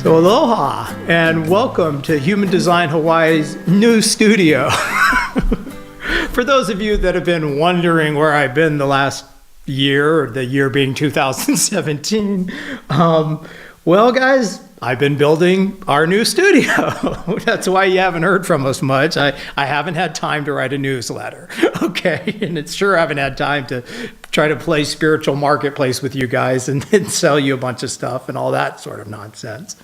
So aloha and welcome to Human Design Hawaii's new studio. For those of you that have been wondering where I've been the last year, or the year being 2017, well guys, I've been building our new studio. That's why you haven't heard from us much. I haven't had time to write a newsletter, okay? And it's sure I haven't had time to try to play spiritual marketplace with you guys and then sell you a bunch of stuff and all that sort of nonsense.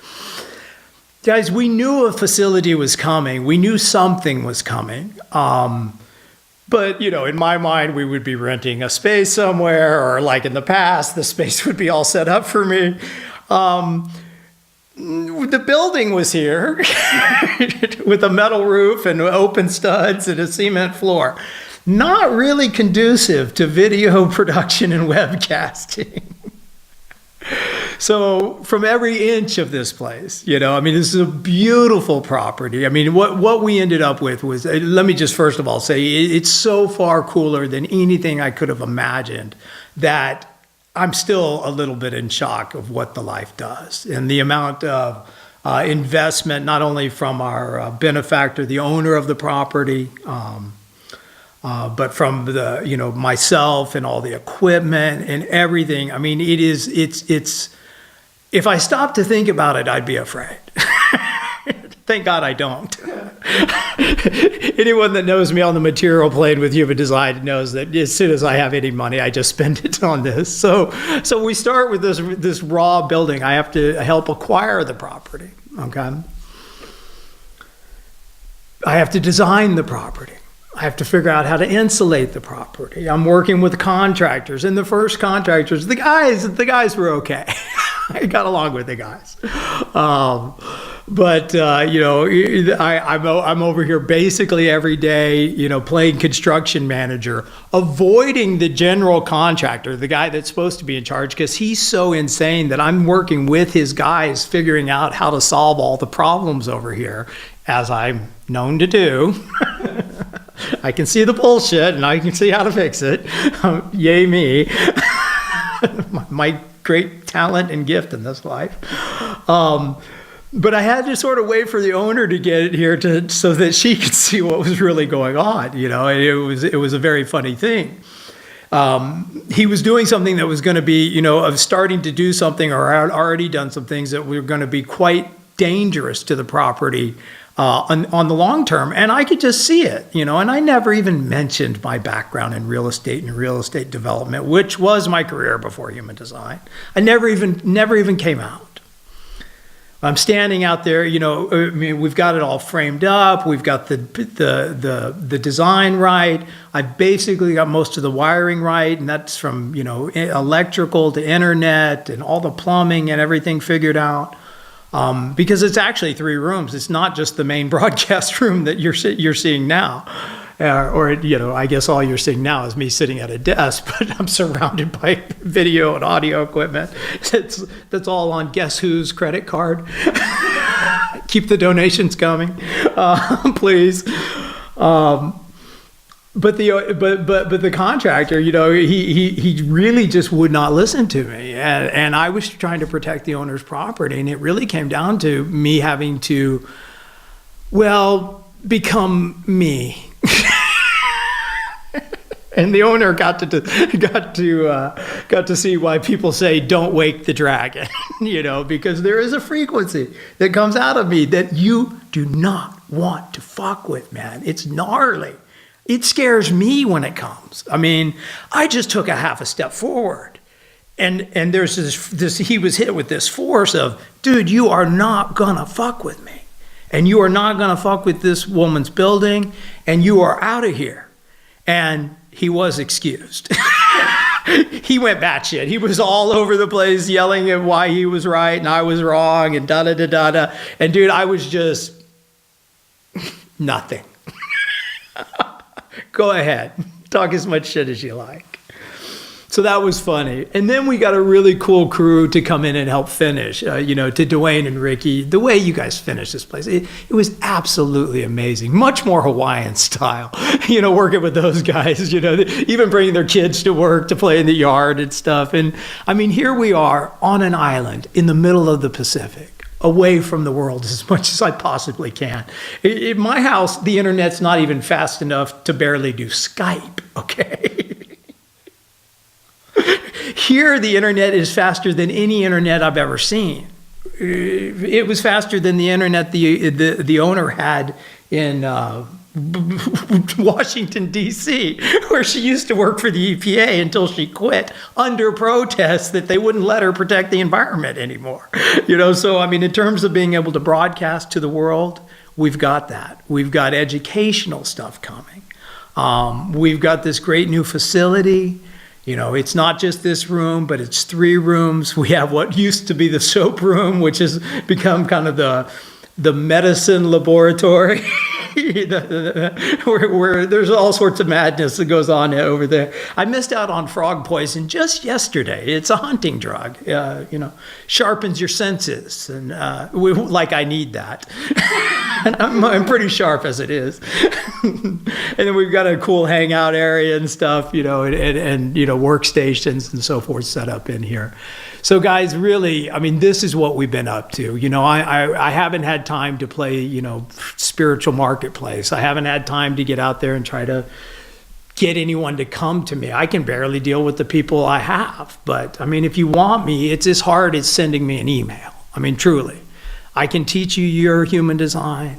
Guys, we knew a facility was coming. We knew something was coming. But, you know, in my mind, we would be renting a space somewhere, or like in the past, the space would be all set up for me. The building was here with a metal roof and open studs and a cement floor. Not really conducive to video production and webcasting. So from every inch of this place, you know, I mean, this is a beautiful property. I mean, what we ended up with was, let me just first of all say, it's so far cooler than anything I could have imagined that I'm still a little bit in shock of what the life does and the amount of investment, not only from our benefactor, the owner of the property, but from the, you know, myself and all the equipment and everything. I mean, it's, if I stopped to think about it, I'd be afraid. Thank God I don't. Anyone that knows me on the material plane with human design knows that as soon as I have any money, I just spend it on this. So we start with this raw building. I have to help acquire the property, okay? I have to design the property. I have to figure out how to insulate the property. I'm working with contractors, and the first contractors, the guys were okay. I got along with the guys. But you know, I'm over here basically every day, you know, playing construction manager, avoiding the general contractor, the guy that's supposed to be in charge, because he's so insane that I'm working with his guys, figuring out how to solve all the problems over here, as I'm known to do. I can see the bullshit and I can see how to fix it. Yay me. My great talent and gift in this life. But I had to sort of wait for the owner to get it here so that she could see what was really going on. You know, and it was a very funny thing. He was doing something that was going to be, you know, of starting to do something, or had already done some things that were going to be quite dangerous to the property on the long term. And I could just see it, you know, and I never even mentioned my background in real estate and real estate development, which was my career before human design. I never even came out. I'm standing out there, you know, I mean, we've got it all framed up. We've got the design right. I basically got most of the wiring right. And that's from, you know, electrical to internet and all the plumbing and everything figured out. Because it's actually 3 rooms. It's not just the main broadcast room that you're seeing now. Or, you know, I guess all you're seeing now is me sitting at a desk, but I'm surrounded by video and audio equipment. That's all on Guess Who's credit card. Keep the donations coming, please. But the contractor, you know, he really just would not listen to me, and I was trying to protect the owner's property, and it really came down to me having to, well, become me. And the owner got to see why people say don't wake the dragon, you know, because there is a frequency that comes out of me that you do not want to fuck with, man. It's gnarly. It scares me when it comes. I mean, I just took a half a step forward, and there's this. He was hit with this force of, dude, you are not gonna fuck with me, and you are not gonna fuck with this woman's building, and you are out of here. And he was excused. He went batshit. He was all over the place yelling at why he was right and I was wrong and da-da-da-da-da. And dude, I was just nothing. Go ahead. Talk as much shit as you like. So that was funny. And then we got a really cool crew to come in and help finish, you know, to Dwayne and Ricky. The way you guys finished this place, it was absolutely amazing. Much more Hawaiian style, you know, working with those guys, you know, even bringing their kids to work to play in the yard and stuff. And I mean, here we are on an island in the middle of the Pacific. away from the world as much as I possibly can. In my house, the internet's not even fast enough to barely do Skype, okay? Here, the internet is faster than any internet I've ever seen. It was faster than the internet the owner had in Washington, D.C., where she used to work for the EPA until she quit under protest that they wouldn't let her protect the environment anymore. So I mean, in terms of being able to broadcast to the world, we've got that. We've got educational stuff coming. We've got this great new facility. It's not just this room, but it's 3 rooms. We have what used to be the soap room, which has become kind of the medicine laboratory, where there's all sorts of madness that goes on over there. I missed out on frog poison just yesterday. It's a hunting drug, sharpens your senses, and I need that. And I'm pretty sharp as it is. And then we've got a cool hangout area and stuff, and workstations and so forth set up in here. So guys, really, I mean, this is what we've been up to. I haven't had time to play, spiritual marketplace. I haven't had time to get out there and try to get anyone to come to me. I can barely deal with the people I have. But I mean, if you want me, it's as hard as sending me an email. I mean, truly. I can teach you your human design.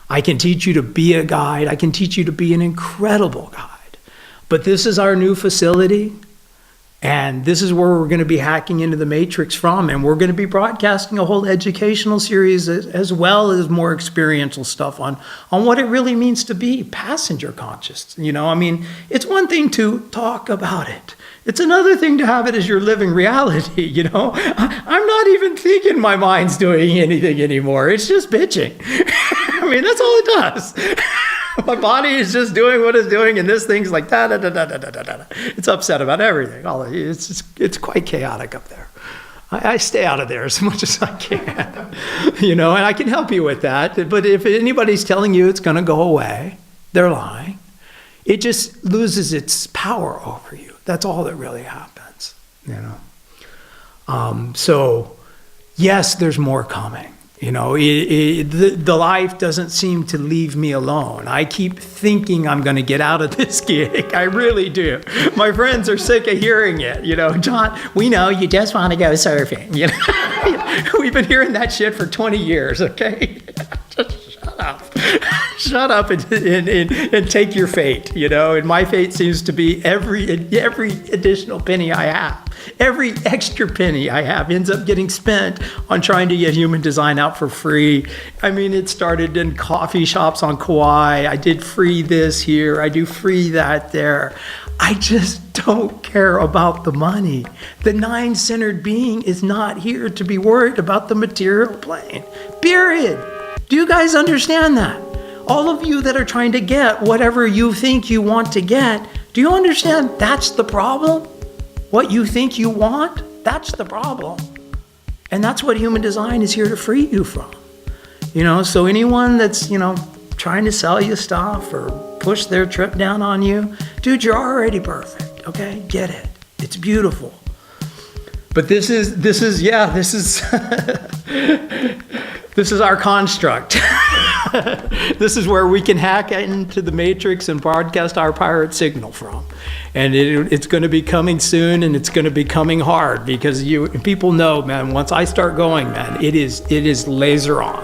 I can teach you to be a guide. I can teach you to be an incredible guide. But this is our new facility. And this is where we're going to be hacking into the matrix from. And we're going to be broadcasting a whole educational series as well as more experiential stuff on what it really means to be passenger conscious. I mean, it's one thing to talk about it. It's another thing to have it as your living reality, I'm not even thinking my mind's doing anything anymore. It's just bitching. I mean, that's all it does. My body is just doing what it's doing, and this thing's like da da da da da da da. It's upset about everything. It's quite chaotic up there. I stay out of there as much as I can, and I can help you with that. But if anybody's telling you it's going to go away, they're lying. It just loses its power over you. That's all that really happens, So, yes, there's more coming. The life doesn't seem to leave me alone. I keep thinking I'm going to get out of this gig. I really do. My friends are sick of hearing it. John, we know you just want to go surfing. We've been hearing that shit for 20 years, okay? Just shut up. Shut up and take your fate, And my fate seems to be every additional penny I have. Every extra penny I have ends up getting spent on trying to get human design out for free. I mean, it started in coffee shops on Kauai. I did free this here. I do free that there. I just don't care about the money. The 9-centered being is not here to be worried about the material plane. Period. Do you guys understand that? All of you that are trying to get whatever you think you want to get, do you understand that's the problem? What you think you want, that's the problem. And that's what human design is here to free you from. So anyone that's, trying to sell you stuff or push their trip down on you, dude, you're already perfect, okay? Get it. It's beautiful. But this is this is our construct. This is where we can hack into the matrix and broadcast our pirate signal from. And it's going to be coming soon, and it's going to be coming hard because people know, man, once I start going, man, it is laser on.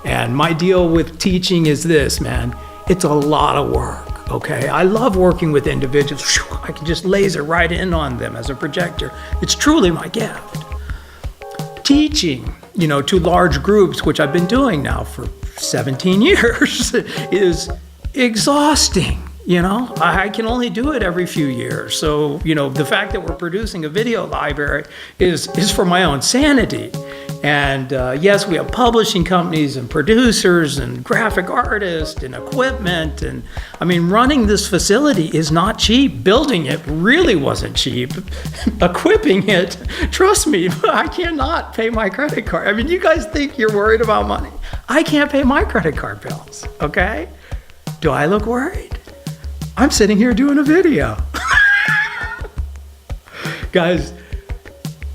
And my deal with teaching is this, man, it's a lot of work, okay? I love working with individuals. I can just laser right in on them as a projector. It's truly my gift. Teaching, to large groups, which I've been doing now for 17 years, is exhausting. I can only do it every few years. So, the fact that we're producing a video library is for my own sanity. And yes, we have publishing companies and producers and graphic artists and equipment. And I mean, running this facility is not cheap. Building it really wasn't cheap. Equipping it, trust me, I cannot pay my credit card. I mean, you guys think you're worried about money. I can't pay my credit card bills, okay? Do I look worried? I'm sitting here doing a video. Guys,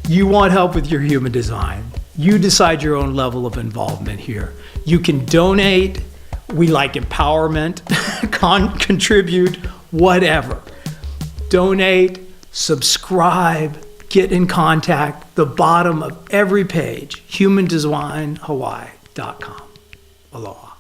you want help with your human design. You decide your own level of involvement here. You can donate. We like empowerment, contribute, whatever. Donate, subscribe, get in contact. The bottom of every page, humandesignhawaii.com. Aloha.